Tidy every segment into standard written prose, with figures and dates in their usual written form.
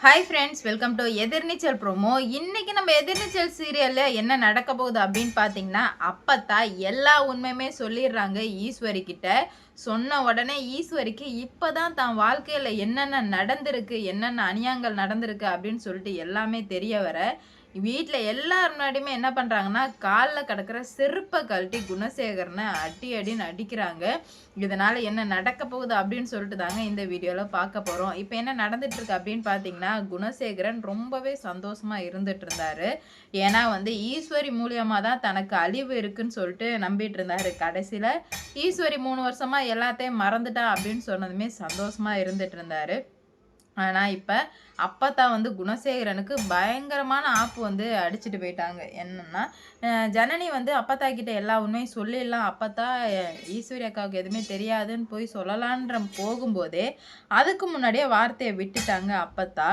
Hi friends, welcome to Ethirneechal promo. இன்னைக்கு நம்ம எதிர்நீச்சல் சீரியல்ல என்ன நடக்க போகுது அப்படின்னு பார்த்தீங்கன்னா, அப்பத்தா எல்லா உண்மையுமே சொல்லிடுறாங்க ஈஸ்வரி கிட்ட. சொன்ன உடனே ஈஸ்வரிக்கு இப்பதான் தான் வாழ்க்கையில என்னென்ன நடந்திருக்கு, என்னென்ன அநியாயங்கள் நடந்திருக்கு அப்படின்னு சொல்லிட்டு எல்லாமே தெரிய வர, வீட்ல எல்லார் முன்னாடியுமே என்ன பண்றாங்கன்னா, கால்ல கிடக்கிற செருப்ப கழட்டி குணசேகரனை அடி அடின்னு அடிக்கிறாங்க. இதனால என்ன நடக்க போகுது அப்படின்னு சொல்லிட்டு தாங்க இந்த வீடியோல பார்க்க போறோம். இப்போ என்ன நடந்துட்டு இருக்கு அப்படின்னு பார்த்தீங்கன்னா, குணசேகரன் ரொம்பவே சந்தோஷமா இருந்துட்டு இருந்தாரு. ஏன்னா ஈஸ்வரி மூலியமா தான் தனக்கு அழிவு இருக்குன்னு சொல்லிட்டு நம்பிட்டு இருந்தாரு. கடைசியில ஈஸ்வரி 3 வருஷமா எல்லாத்தையும் மறந்துட்டா அப்படின்னு சொன்னதுமே சந்தோஷமா இருந்துட்டு இருந்தாரு. ஆனா இப்ப அப்பத்தா குணசேகரனுக்கு பயங்கரமான ஆப்பு அடிச்சுட்டு போயிட்டாங்க. என்னன்னா, ஜனனி அப்பத்தா கிட்ட எல்லா உண்மையும் சொல்லிடலாம். அப்பத்தா ஈஸ்வரி அக்காவுக்கு எதுவுமே தெரியாதுன்னு போய் சொல்லலான்ற போகும்போதே, அதுக்கு முன்னாடியே வார்த்தைய விட்டுட்டாங்க அப்பத்தா.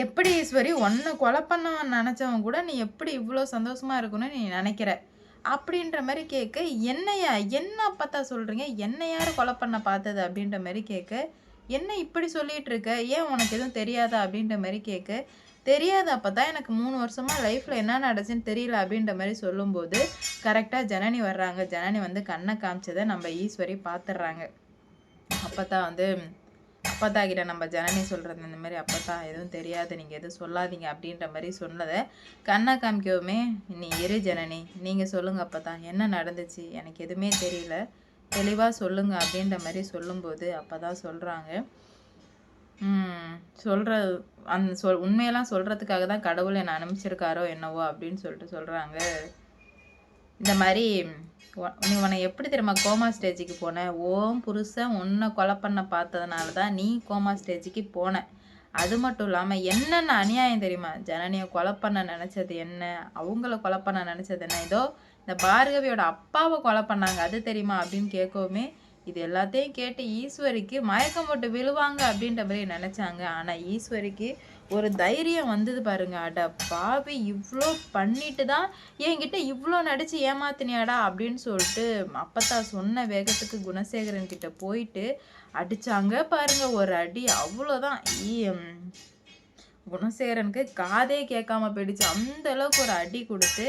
எப்படி ஈஸ்வரி உன்னை கொலை பண்ணவன் நினைச்சவன் கூட நீ எப்படி இவ்வளோ சந்தோஷமா இருக்கணும்னு நீ நினைக்கிற? அப்படின்ற மாதிரி கேட்க, என்னையா என்ன அப்பத்தா சொல்றீங்க? என்ன யாரு கொலை பண்ண பார்த்தது அப்படின்ற மாதிரி கேட்க, என்ன இப்படி சொல்லிட்டு இருக்க? ஏன் உனக்கு எதுவும் தெரியாதா அப்படின்ற மாதிரி கேட்க, தெரியாது அப்பதான் எனக்கு 3 வருஷமா லைஃப்ல என்ன நடந்துச்சுன்னு தெரியல அப்படின்ற மாதிரி சொல்லும்போது, கரெக்டாக ஜனனி வர்றாங்க. ஜனனி கண்ணை காமிச்சதை நம்ம ஈஸ்வரி பார்த்துடுறாங்க. அப்பதான் அப்பத்தா கிட்ட நம்ம ஜனனி சொல்கிறது இந்த மாதிரி, அப்பத்தா எதுவும் தெரியாது, நீங்கள் எதுவும் சொல்லாதீங்க அப்படின்ற மாதிரி சொன்னதை கண்ணை காமிக்கவுமே, நீ இரு ஜனனி, நீங்கள் சொல்லுங்கள் அப்பத்தா என்ன நடந்துச்சு, எனக்கு எதுவுமே தெரியல, தெளிவாக சொல்லுங்க அப்படின்ற மாதிரி சொல்லும்போது அப்போ தான் சொல்கிறாங்க, சொல்கிற உண்மையெல்லாம் சொல்கிறதுக்காக தான் கடவுள் என்னை அனுப்பிச்சிருக்காரோ என்னவோ அப்படின்னு சொல்லிட்டு சொல்கிறாங்க. இந்த மாதிரி நீ உன்னை எப்படி தெரியுமா கோமா ஸ்டேஜுக்கு போன? ஓம் புருஷன் உன்னை கொலை பண்ண பார்த்ததுனால தான் நீ கோமா ஸ்டேஜுக்கு போன. அது மட்டும் இல்லாமல் என்னென்ன அநியாயம் தெரியுமா? ஜனனியை கொலை பண்ண நினச்சது என்ன, அவங்கள கொலை பண்ண நினச்சது என்ன, ஏதோ இந்த பார்கவியோட அப்பாவை கொலை பண்ணாங்க அது தெரியுமா அப்படின்னு கேட்கவுமே, இது எல்லாத்தையும் கேட்டு ஈஸ்வரிக்கு மயக்கம் போட்டு விழுவாங்க அப்படின்ற மாதிரி நினச்சாங்க. ஆனால் ஈஸ்வரிக்கு ஒரு தைரியம் வந்தது பாருங்க. அட பாவி, இவ்வளோ பண்ணிட்டு தான் என்கிட்ட இவ்வளோ நடிச்சு ஏமாத்தினியாடா அப்படின்னு சொல்லிட்டு அப்பத்தா சொன்ன வேகத்துக்கு குணசேகரன் கிட்ட போயிட்டு அடிச்சாங்க பாருங்க ஒரு அடி. அவ்வளோதான், குணசேகரனுக்கு காதே கேட்காம போயிடுச்சு. அந்த அளவுக்கு ஒரு அடி கொடுத்து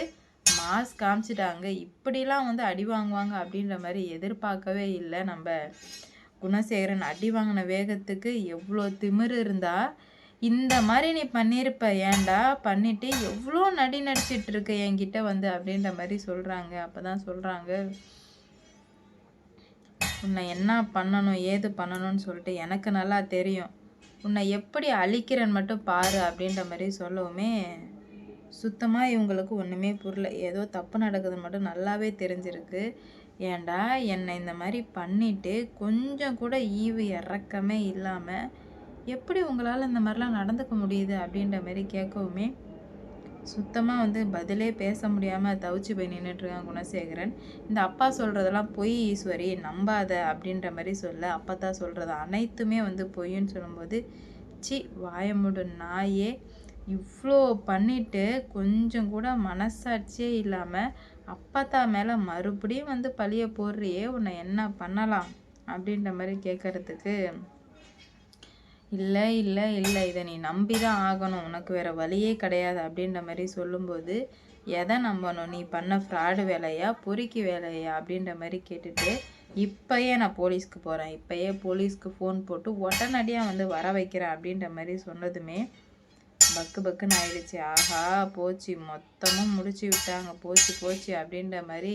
மாஸ் காமிச்சிட்டாங்க. இப்படிலாம் அடி வாங்குவாங்க அப்படின்ற மாதிரி எதிர்பார்க்கவே இல்லை. நம்ம குணசேகரன் அடி வாங்கின வேகத்துக்கு எவ்வளோ திமிரு இருந்தா இந்த மாதிரி நீ பண்ணியிருப்ப, ஏன்டா பண்ணிட்டு எவ்வளோ நடிச்சிட்டு இருக்க என்கிட்ட அப்படின்ற மாதிரி சொல்கிறாங்க. அப்போ தான் சொல்கிறாங்க, உன்னை என்ன பண்ணணும் ஏது பண்ணணும்னு சொல்லிட்டு எனக்கு நல்லா தெரியும், உன்னை எப்படி அழிக்கிறேன்னு மட்டும் பாரு அப்படின்ற மாதிரி சொல்லவுமே, சுத்தமாக இவங்களுக்கு ஒன்றுமே புரியல. ஏதோ தப்பு நடக்குதுன்னு மட்டும் நல்லாவே தெரிஞ்சிருக்கு. ஏன்டா என்னை இந்த மாதிரி பண்ணிட்டு கொஞ்சம் கூட ஈவு இறக்கமே இல்லாமல் எப்படி உங்களால் இந்த மாதிரிலாம் நடந்துக்க முடியுது அப்படின்ற மாதிரி கேட்கவுமே, சுத்தமாக பதிலே பேச முடியாமல் தவிச்சு போய் நின்றுட்டுருக்கான் குணசேகரன். இந்த அப்பா சொல்கிறதெல்லாம் பொய் ஈஸ்வரி, நம்பாத அப்படின்ற மாதிரி சொல்ல, அப்பா தான் சொல்கிறது அனைத்துமே பொய்ன்னு சொல்லும்போது, சி வாயமுடு நாயே, இவ்வளோ பண்ணிட்டு கொஞ்சம் கூட மனசாட்சியே இல்லாமல் அப்பத்தா மேலே மறுபடியும் பழிய போடுறியே, உன்னை என்ன பண்ணலாம் அப்படின்ற மாதிரி கேட்குறதுக்கு, இல்லை இல்லை இல்லை, இதை நீ நம்பி தான் ஆகணும், உனக்கு வேறு வழியே கிடையாது அப்படின்ற மாதிரி சொல்லும்போது, எதை நம்பணும், நீ பண்ண ஃப்ராடு வேலையா பொறுக்கி வேலையா அப்படின்ற மாதிரி கேட்டுட்டு, இப்போயே நான் போலீஸ்க்கு போகிறேன், இப்போயே போலீஸ்க்கு ஃபோன் போட்டு உடனடியாக வர வைக்கிறேன் அப்படின்ற மாதிரி சொன்னதுமே பக்கு பக்குன்னு ஆயிடுச்சு. ஆஹா போச்சு, மொத்தமும் முடிச்சு விட்டாங்க, போச்சு போச்சு அப்படின்ற மாதிரி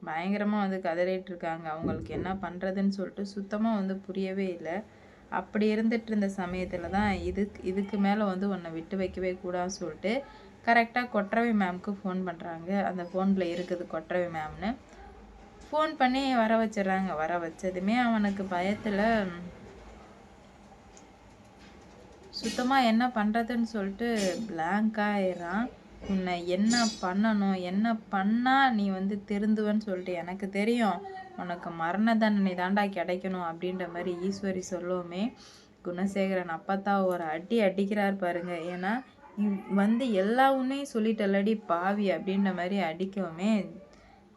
பயங்கரமாக கதறிட்டு இருக்காங்க. அவங்களுக்கு என்ன பண்ணுறதுன்னு சொல்லிட்டு சுத்தமாக புரியவே இல்லை. அப்படி இருந்துட்டு இருந்த சமயத்தில் தான் இதுக்கு மேலே உன்னை விட்டு வைக்கவே கூடாதுன்னு சொல்லிட்டு கரெக்டாக கொற்றவை மேம்க்கு ஃபோன் பண்ணுறாங்க. அந்த ஃபோனில் இருக்குது கொற்றவை மேம்னு. ஃபோன் பண்ணி வர வச்சிடுறாங்க. வர வச்சதுமே அவனுக்கு பயத்தில் சுத்தமாக என்ன பண்ணுறதுன்னு சொல்லிட்டு பிளாங்காக ஆயிடுறான். உன்னை என்ன பண்ணணும், என்ன பண்ணால் நீ திருந்துவன்னு சொல்லிட்டு எனக்கு தெரியும், உனக்கு மரண தண்டனை தாண்டா கிடைக்கணும் அப்படின்ற மாதிரி ஈஸ்வரி சொல்லவுமே, குணசேகரன் அப்பத்தா ஒரு அடி அடிக்கிறார் பாருங்க. ஏன்னா எல்லா உண்மையும் சொல்லிட்டல்லடி பாவி அப்படின்ற மாதிரி அடிக்கவுமே,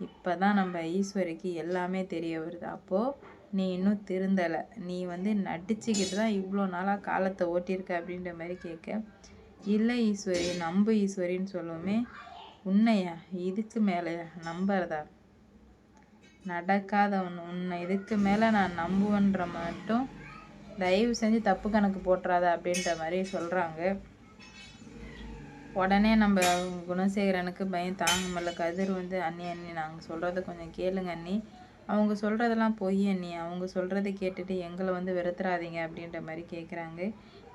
இப்போ தான் நம்ம ஈஸ்வரிக்கு எல்லாமே தெரிய வருது. அப்போது நீ இன்னும் திருந்தலை, நீ வந்து நடிச்சுக்கிட்டு தான் இவ்வளோ நாளாக காலத்தை ஓட்டியிருக்க அப்படின்ற மாதிரி கேட்க, இல்லை ஈஸ்வரி நம்பு ஈஸ்வரின்னு சொல்லுவோமே, உன்னையா இதுக்கு மேலேயா நம்புறதா, நடக்காத ஒன்று, உன்னை இதுக்கு மேலே நான் நம்புவேன்ற மட்டும் தயவு செஞ்சு தப்பு கணக்கு போட்டுறாத அப்படின்ற மாதிரி சொல்கிறாங்க. உடனே நம்ம குணசேகரனுக்கு பயம் தாங்க முடியல. கதிர் வந்து அண்ணி நாங்கள் சொல்கிறத கொஞ்சம் கேளுங்க அண்ணி, அவங்க சொல்கிறதெல்லாம் பொய் அண்ணி, அவங்க சொல்கிறத கேட்டுட்டு எங்களை வந்து வெறுத்துறாதீங்க அப்படின்ற மாதிரி கேட்குறாங்க.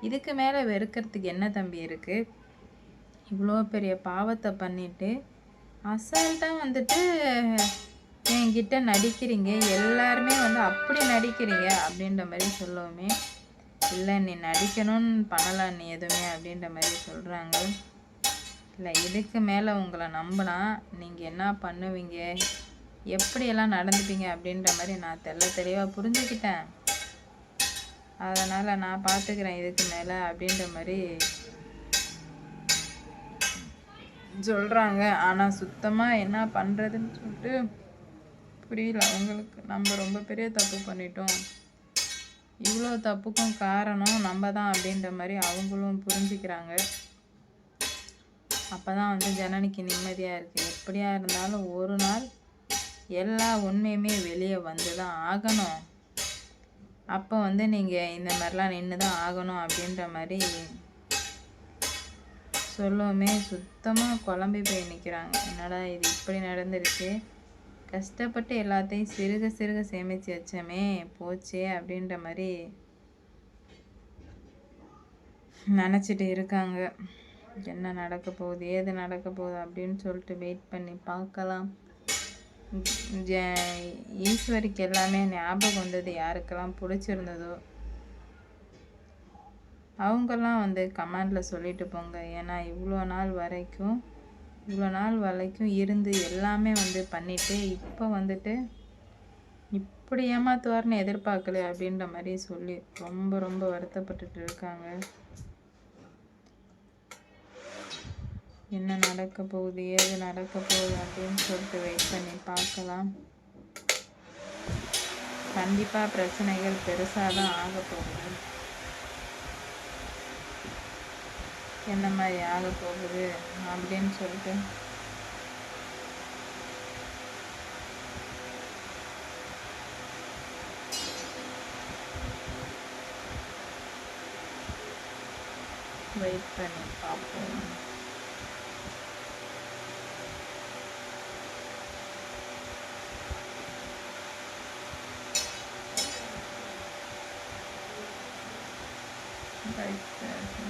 இதுக்கு மேலே வெறுக்கிறதுக்கு என்ன தம்பி இருக்குது, இவ்வளோ பெரிய பாவத்தை பண்ணிவிட்டு அசால்ட்டாக வந்துட்டு என்கிட்ட நடிக்கிறீங்க, எல்லாருமே வந்து அப்படி நடிக்கிறீங்க அப்படின்ற மாதிரி சொல்லவுமே, இல்லை நீ நடிக்கணும்னு பண்ணலாம் நீ எதுவுமே அப்படின்ற மாதிரி சொல்கிறாங்க. இல்லை இதுக்கு மேலே உங்களை நம்பினா நீங்கள் என்ன பண்ணுவீங்க, எப்படியெல்லாம் நடந்துப்பீங்க அப்படின்ற மாதிரி நான் தெளிவாக புரிஞ்சுக்கிட்டேன், அதனால் நான் பார்த்துக்கிறேன் இதுக்கு மேலே அப்படின்ற மாதிரி சொல்கிறாங்க. ஆனால் சுத்தமாக என்ன பண்ணுறதுன்னு சொல்லிட்டு புரியல அவங்களுக்கு. நம்ம ரொம்ப பெரிய தப்பு பண்ணிட்டோம், இவ்வளோ தப்புக்கும் காரணம் நம்ம தான் அப்படின்ற மாதிரி அவங்களும் புரிஞ்சுக்கிறாங்க. அப்போ தான் வந்து ஜனனிக்கு நிம்மதியாக இருக்குது. எப்படியா இருந்தாலும் ஒரு நாள் எல்லா உண்மையுமே வெளியே வந்து தான் ஆகணும், அப்போ வந்து நீங்கள் இந்த மாதிரிலாம் நின்று தான் ஆகணும் அப்படின்ற மாதிரி சொல்லவுமே சுத்தமாக குழம்பி போய் நிற்கிறாங்க. என்னடா இது இப்படி நடந்துருச்சு, கஷ்டப்பட்டு எல்லாத்தையும் சிறுக சேமித்து வச்சோமே போச்சே அப்படின்ற மாதிரி நினச்சிட்டு இருக்காங்க. என்ன நடக்க போகுது ஏது நடக்க போகுது அப்படின்னு சொல்லிட்டு வெயிட் பண்ணி பார்க்கலாம். ஈஸ்வரிக்கு எல்லாமே ஞாபகம் வந்தது, யாருக்கெல்லாம் பிடிச்சிருந்ததோ அவங்கெல்லாம் வந்து கமெண்டில் சொல்லிட்டு போங்க. ஏன்னா இவ்வளோ நாள் வரைக்கும் இருந்து எல்லாமே வந்து பண்ணிவிட்டு இப்போ வந்துட்டு இப்படி ஏமாத்துவார்னு எதிர்பார்க்கல அப்படின்ற மாதிரி சொல்லி ரொம்ப வருத்தப்பட்டுட்டு இருக்காங்க. என்ன நடக்க போகுது ஏது நடக்க போகுது அப்படின்னு சொல்லிட்டு வெயிட் பண்ணி பார்க்கலாம். கண்டிப்பாக பிரச்சனைகள் பெருசாக தான் ஆக போகுது. என்ன மாதிரி ஆக போகுது அப்படின்னு சொல்லிட்டு வெயிட் பண்ணி பார்ப்போம். ரைட்.